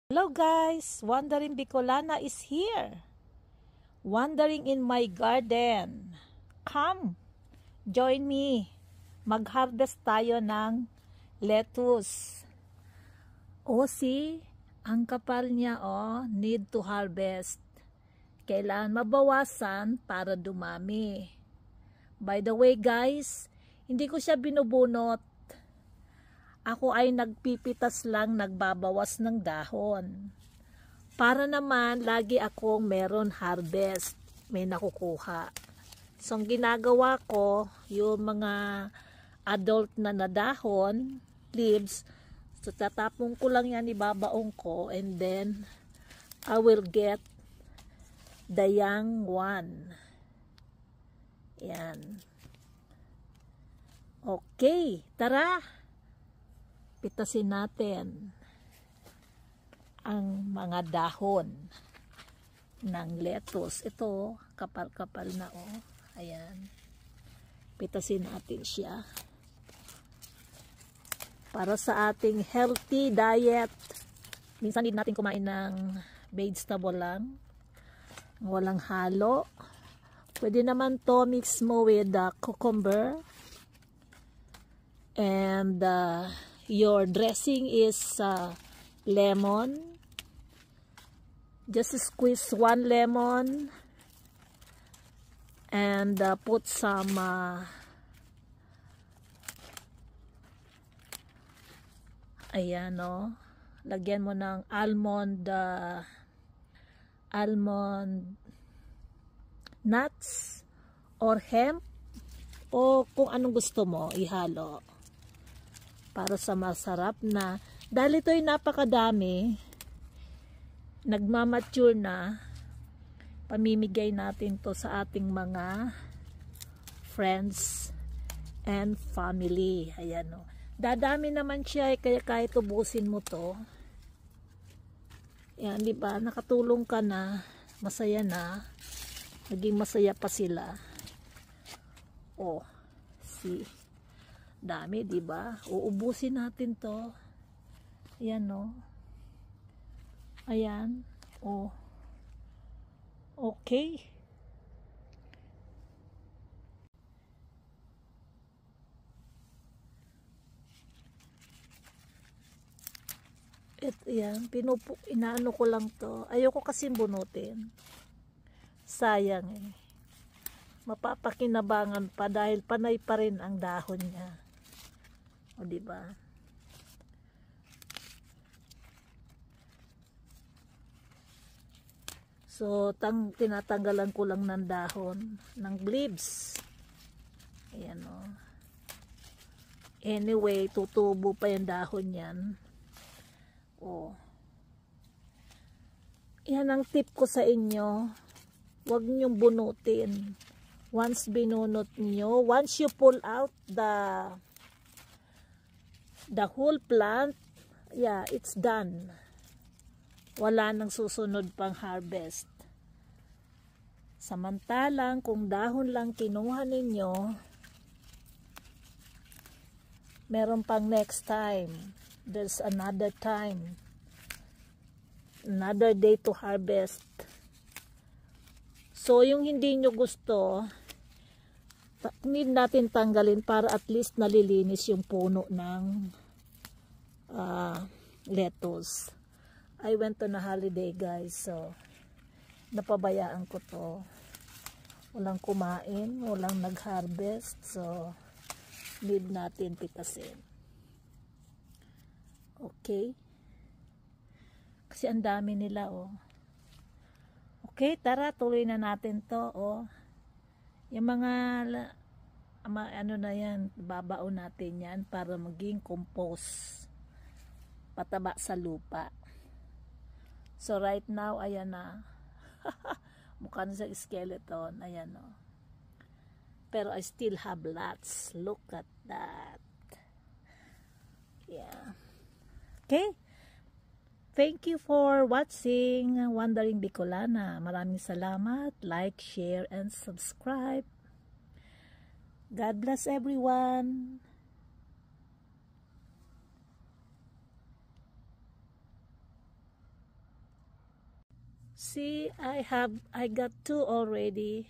Hello guys, Wandering Bicolana is here. Wandering in my garden. Come, join me. Mag-harvest tayo ng lettuce. See, ang kapal niya need to harvest. Kailangan mabawasan para dumami. By the way guys, hindi ko siya binubunot. Ako ay nagpipitas lang, nagbabawas ng dahon. Para naman, lagi akong meron harvest. May nakukuha. So, ang ginagawa ko, yung mga adult na dahon, leaves, so tatapong ko lang yan, ibabaong ko, and then, I will get the young one. Yan. Okay, tara! Pitasin natin ang mga dahon ng lettuce. Ito, kapal-kapal na Ayan. Pitasin natin siya. Para sa ating healthy diet. Minsan din natin kumain ng vegetable lang. Walang halo. Pwede naman to mix mo with cucumber. And your dressing is lemon. Just squeeze one lemon and put some ayan lagyan mo ng almond nuts or hemp o kung anong gusto mo ihalo para sa masarap na, dahil ito'y napakadami, nagmamature na, pamimigay natin to sa ating mga friends and family. Ayan dadami naman siya kaya kahit ubusin mo to. Yan, di ba? Nakatulong ka na, masaya na, naging masaya pa sila. See. Dami, di ba? Uubusin natin 'to. Ayan Ayan. Okay. Yan, inaano ko lang 'to. Ayoko kasi bunutin. Sayang mapapakinabangan pa dahil panay pa rin ang dahon niya. Di ba? So, tinatanggalan ko lang ng dahon, ng leaves. Ayan Anyway, tutubo pa yung dahon yan. Yan ang tip ko sa inyo. Huwag niyong bunutin. Once binunot niyo, once you pull out the whole plant, it's done. Wala nang susunod pang harvest. Samantalang kung dahon lang kinuha ninyo, meron pang next time. There's another time. Another day to harvest. So, yung hindi nyo gusto, need natin tanggalin para at least nalilinis yung puno ng lettuce. I went on a holiday guys, so napabayaan ko to. Walang kumain, walang nag-harvest, so need natin pitasin. Okay? Kasi ang dami nila Okay, tara, tuloy na natin to yung mga ano na yan, babaon natin yan para maging compost, pataba sa lupa. So right now, ayan na. Mukha na sa skeleton. Ayan pero I still have lots. Look at that. Yeah. Okay. Thank you for watching Wandering Bicolana. Maraming salamat. Like, share, and subscribe. God bless everyone. See, I got 2 already.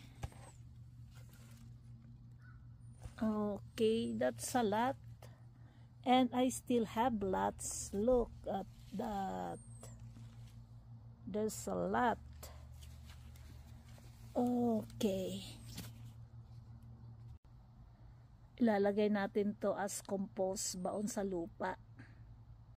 Okay, that's a lot. And I still have lots. Look at that. There's a lot. Okay. Ilalagay natin to as compost, baon sa lupa.